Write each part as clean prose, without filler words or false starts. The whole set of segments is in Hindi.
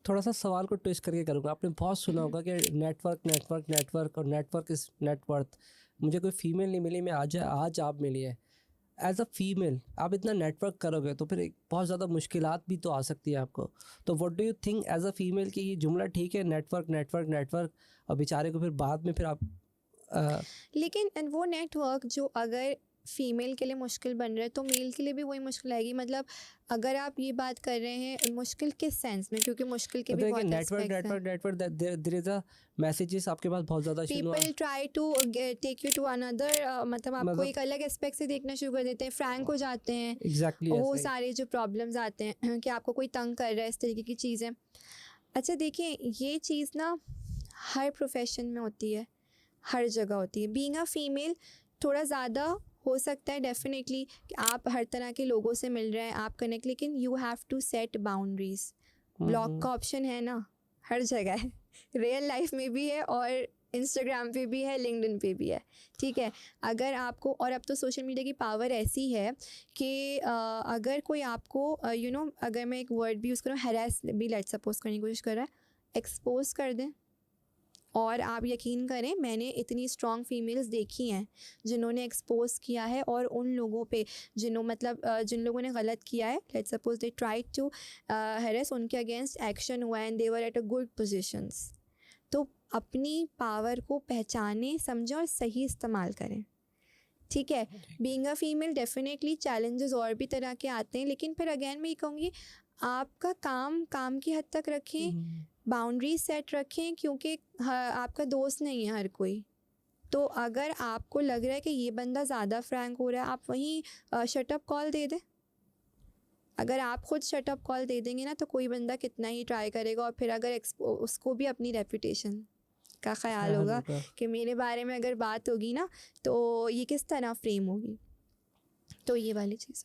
थोड़ा सा सवाल को ट्विस्ट करके करूँगा। आपने बहुत सुना होगा कि नेटवर्क नेटवर्क नेटवर्क और नेटवर्क इज़ नेटवर्थ। मुझे कोई फीमेल नहीं मिली, मैं आज आप मिली है। एज अ फीमेल आप इतना नेटवर्क करोगे तो फिर एक बहुत ज़्यादा मुश्किलात भी तो आ सकती है आपको। तो what do you think as a female कि ये जुमला ठीक है, नेटवर्क नेटवर्क नेटवर्क, और बेचारे को फिर बाद में फिर आप लेकिन वो नेटवर्क जो अगर फीमेल के लिए मुश्किल बन रहा है तो मेल के लिए भी वही मुश्किल आएगी। मतलब अगर आप ये बात कर रहे हैं मुश्किल किस सेंस में, क्योंकि मुश्किल के भी बहुत नेटवर्क एस्पेक्ट्स हैं। Network network there is a messages आपके पास बहुत ज़्यादा शुरू people try to take you to another, मतलब आपको मतलब एक अलग एस्पेक्ट से देखना शुरू कर देते हैं, फ्रैंक हो जाते हैं। एग्जैक्टली वो ऐसा ही। सारे जो प्रॉब्लम्स आते हैं कि आपको कोई तंग कर रहा है, इस तरीके की चीज़ें। अच्छा देखिए, ये चीज़ ना हर प्रोफेशन में होती है, हर जगह होती है। बीइंग अ फीमेल थोड़ा ज़्यादा हो सकता है डेफिनेटली कि आप हर तरह के लोगों से मिल रहे हैं, आप कनेक्ट, लेकिन you have to set boundaries. Block का ऑप्शन है ना, हर जगह है, रियल लाइफ में भी है और इंस्टाग्राम पे भी है, लिंक्डइन पे भी है। ठीक है, अगर आपको, और अब तो सोशल मीडिया की पावर ऐसी है कि अगर कोई आपको अगर मैं एक वर्ड भी यूज़ करूँ, हैरेस भी लेट सपोज करने की कोशिश कर रहा है, एक्सपोज कर दें। और आप यकीन करें, मैंने इतनी स्ट्रॉन्ग फीमेल्स देखी हैं जिन्होंने एक्सपोज किया है, और उन लोगों पे जिन लोगों ने गलत किया है, let's suppose they try to harass, उनके अगेंस्ट एक्शन हुआ and they were at a good positions. तो अपनी पावर को पहचानें, समझें और सही इस्तेमाल करें। ठीक है, being a female definitely challenges और भी तरह के आते हैं, लेकिन फिर अगेन मैं ये कहूँगी, आपका काम की हद तक रखें, बाउंड्री सेट रखें, क्योंकि आपका दोस्त नहीं है हर कोई। तो अगर आपको लग रहा है कि ये बंदा ज़्यादा फ्रैंक हो रहा है, आप वहीं शटअप कॉल दे दें। अगर आप खुद शटअप कॉल दे देंगे ना, तो कोई बंदा कितना ही ट्राई करेगा, और फिर अगर उसको भी अपनी रेपुटेशन का ख्याल होगा कि मेरे बारे में अगर बात होगी ना तो ये किस तरह फ्रेम होगी। तो ये वाली चीज़।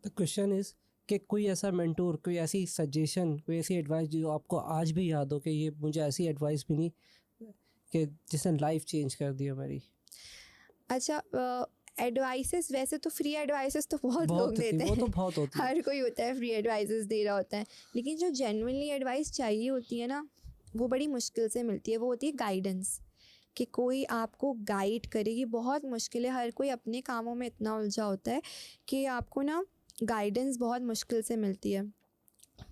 द क्वेश्चन इज कि कोई ऐसा मेंटोर, कोई ऐसी सजेशन, कोई ऐसी एडवाइस जो आपको आज भी याद हो कि ये मुझे ऐसी एडवाइस मिली कि जिसने लाइफ चेंज कर दी मेरी। अच्छा, एडवाइसेस वैसे तो फ्री एडवाइसेस तो बहुत लोग देते वो हैं, तो बहुत होती है। हर कोई होता है फ्री एडवाइसेस दे रहा होता है, लेकिन जो जेन्युइनली एडवाइस चाहिए होती है ना, वो बड़ी मुश्किल से मिलती है। वो होती है गाइडेंस, कि कोई आपको गाइड करे। ये बहुत मुश्किल है, हर कोई अपने कामों में इतना उलझा होता है कि आपको ना गाइडेंस बहुत मुश्किल से मिलती है।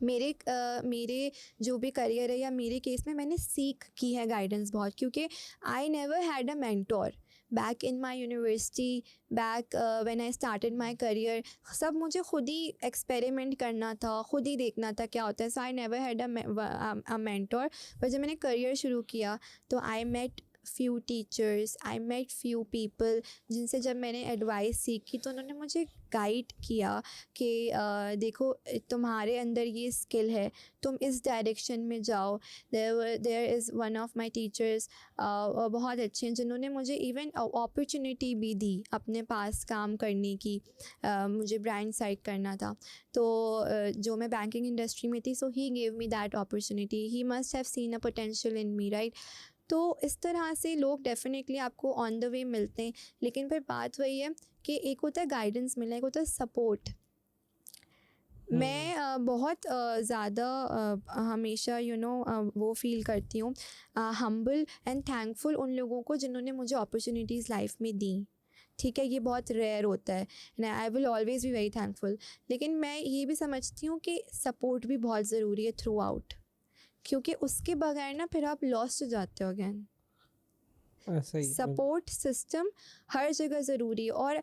मेरे जो भी करियर है या मेरे केस में मैंने सीख की है गाइडेंस बहुत, क्योंकि आई never had a mentor back in my university, back when I started my career. सब मुझे खुद ही एक्सपेरिमेंट करना था, खुद ही देखना था क्या होता है। So I never had a mentor. पर जब मैंने करियर शुरू किया तो I met few teachers, I met few people, जिनसे जब मैंने एडवाइस सीखी तो उन्होंने मुझे गाइड किया कि देखो तुम्हारे अंदर ये स्किल है, तुम इस डायरेक्शन में जाओ। There is one of my teachers बहुत अच्छे हैं, जिन्होंने मुझे इवन अपॉर्चुनिटी भी दी अपने पास काम करने की। मुझे ब्रांड साइड करना था, तो जो मैं बैंकिंग इंडस्ट्री में थी, so he gave me that opportunity. He must have seen a potential in me, right. तो इस तरह से लोग डेफिनेटली आपको ऑन द वे मिलते हैं, लेकिन फिर बात वही है कि एक होता है गाइडेंस मिलना, एक होता है सपोर्ट। मैं बहुत ज़्यादा हमेशा वो फील करती हूँ हम्बल एंड थैंकफुल उन लोगों को जिन्होंने मुझे अपॉर्चुनिटीज़ लाइफ में दी। ठीक है, ये बहुत रेयर होता है and I will always be very thankful. लेकिन मैं ये भी समझती हूँ कि सपोर्ट भी बहुत ज़रूरी है थ्रू आउट, क्योंकि उसके बगैर ना फिर आप लॉस्ट हो जाते हो अगैन। सपोर्ट सिस्टम हर जगह ज़रूरी है, और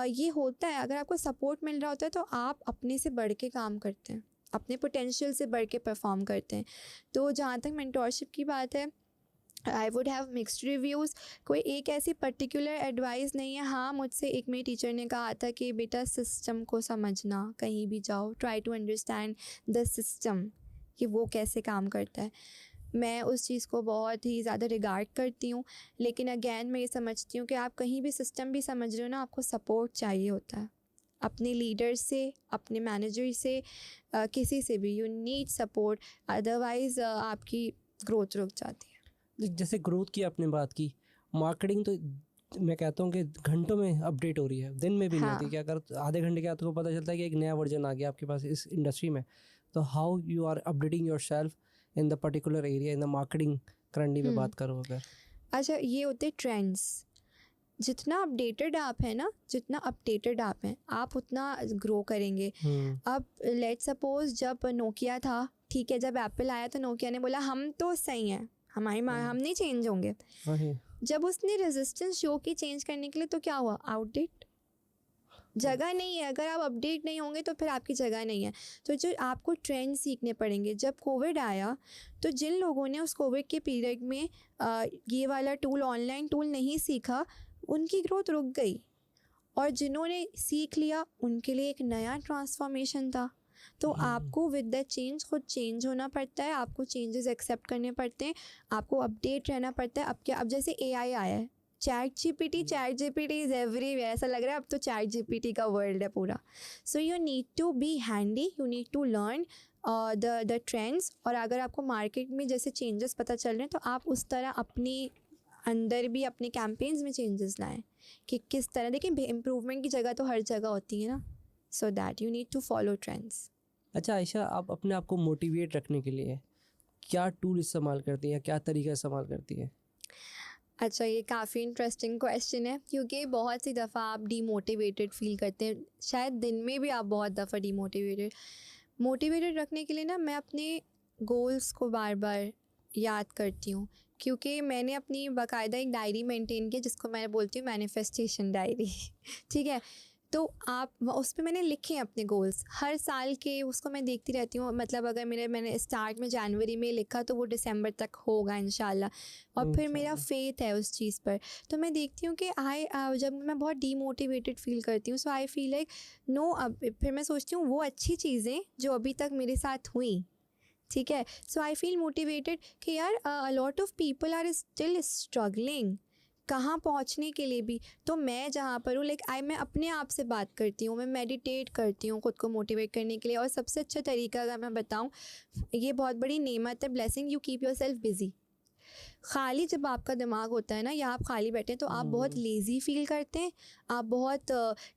ये होता है अगर आपको सपोर्ट मिल रहा होता है तो आप अपने से बढ़ के काम करते हैं, अपने पोटेंशियल से बढ़ के परफॉर्म करते हैं। तो जहाँ तक मेंटोरशिप की बात है, I would have mixed reviews. कोई एक ऐसी पर्टिकुलर एडवाइस नहीं है। हाँ, मुझसे एक मेरी टीचर ने कहा था कि बेटा सिस्टम को समझना, कहीं भी जाओ try to understand the system, कि वो कैसे काम करता है। मैं उस चीज़ को बहुत ही ज़्यादा रिगार्ड करती हूँ, लेकिन अगेन मैं ये समझती हूँ कि आप कहीं भी सिस्टम भी समझ रहे हो ना, आपको सपोर्ट चाहिए होता है अपने लीडर से, अपने मैनेजर से, किसी से भी। यू नीड सपोर्ट, अदरवाइज़ आपकी ग्रोथ रुक जाती है। जैसे ग्रोथ की आपने बात की, मार्केटिंग तो मैं कहता हूँ कि घंटों में अपडेट हो रही है, दिन में भी नहीं होती। कि अगर आधे घंटे के आपको पता चलता है कि एक नया वर्जन आ गया आपके पास इस इंडस्ट्री में, तो how you are updating yourself in the particular area, in the marketing करंडी में बात करूँ अगर? अच्छा, ये होते ट्रेंड्स। जितना अपडेटेड आप है ना, जितना अपडेटेड आप हैं, आप उतना ग्रो करेंगे। अब लेट्स सपोज जब नोकिया था, ठीक है, जब एप्पल आया तो नोकिया ने बोला हम तो सही हैं, हम नहीं चेंज होंगे। वही जब उसने रेजिस्टेंस शो की चेंज करने के लिए, तो क्या हुआ? आउटडेट, जगह नहीं है। अगर आप अपडेट नहीं होंगे तो फिर आपकी जगह नहीं है। तो जो आपको ट्रेंड सीखने पड़ेंगे। जब कोविड आया तो जिन लोगों ने उस कोविड के पीरियड में ये वाला टूल, ऑनलाइन टूल नहीं सीखा, उनकी ग्रोथ रुक गई। और जिन्होंने सीख लिया उनके लिए एक नया ट्रांसफॉर्मेशन था। तो आपको विद द चेंज खुद चेंज होना पड़ता है, आपको चेंजेस एक्सेप्ट करने पड़ते हैं, आपको अपडेट रहना पड़ता है। अब जैसे AI आया है, चैट जीपीटी इज़ एवरीवेयर, ऐसा लग रहा है अब तो चैट जीपीटी का वर्ल्ड है पूरा। So you need to be handy, you need to learn the trends. और अगर आपको मार्केट में जैसे चेंजेस पता चल रहे हैं तो आप उस तरह अपनी अंदर भी अपने कैंपेन्स में चेंजेस लाएं कि किस तरह। देखिए, इम्प्रूवमेंट की जगह तो हर जगह होती है ना, so that you need to follow trends. अच्छा आयशा, आप अपने आप को मोटिवेट रखने के लिए क्या टूल इस्तेमाल करती हैं, क्या तरीका इस्तेमाल करती हैं? अच्छा, ये काफ़ी इंटरेस्टिंग क्वेश्चन है, क्योंकि बहुत सी दफ़ा आप डीमोटिवेटेड फील करते हैं। शायद दिन में भी आप बहुत दफ़ा मोटिवेटेड रखने के लिए ना, मैं अपने गोल्स को बार बार याद करती हूँ। क्योंकि मैंने अपनी बाकायदा एक डायरी मेंटेन की, जिसको मैं बोलती हूँ मैनिफेस्टेशन डायरी। ठीक है, तो आप उस पर मैंने लिखे हैं अपने गोल्स हर साल के, उसको मैं देखती रहती हूँ। मतलब अगर मैंने स्टार्ट में जनवरी में लिखा तो वो दिसंबर तक होगा इंशाल्लाह। और फिर मेरा फेथ है उस चीज़ पर। तो मैं देखती हूँ कि जब मैं बहुत डीमोटिवेटेड फील करती हूँ, सो आई फील लाइक नो। अब फिर मैं सोचती हूँ वो अच्छी चीज़ें जो अभी तक मेरे साथ हुई, ठीक है, सो आई फील मोटिवेटेड कि यार a lot of people are still struggling कहाँ पहुँचने के लिए भी। तो मैं जहाँ पर हूँ, मैं अपने आप से बात करती हूँ, मैं मेडिटेट करती हूँ खुद को मोटिवेट करने के लिए। और सबसे अच्छा तरीका अगर मैं बताऊँ, ये बहुत बड़ी नेमत है, blessing, you keep yourself busy. खाली जब आपका दिमाग होता है ना, या आप खाली बैठे हैं, तो आप बहुत लेज़ी फील करते हैं, आप बहुत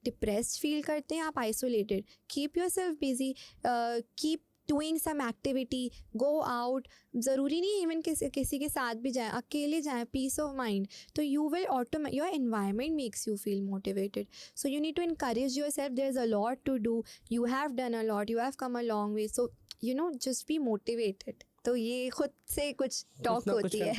डिप्रेस्ड फील करते हैं, आप isolated. Keep yourself busy, keep doing some activity, go out. ज़रूरी नहीं इवन किसी के साथ भी जाएं, अकेले जाएं, पीस ऑफ माइंड। तो you will automatic, your environment makes you feel motivated. So you need to encourage yourself, there is a lot to do, you have done a lot, you have come a long way, so just be motivated. तो ये खुद से कुछ टॉक होती है।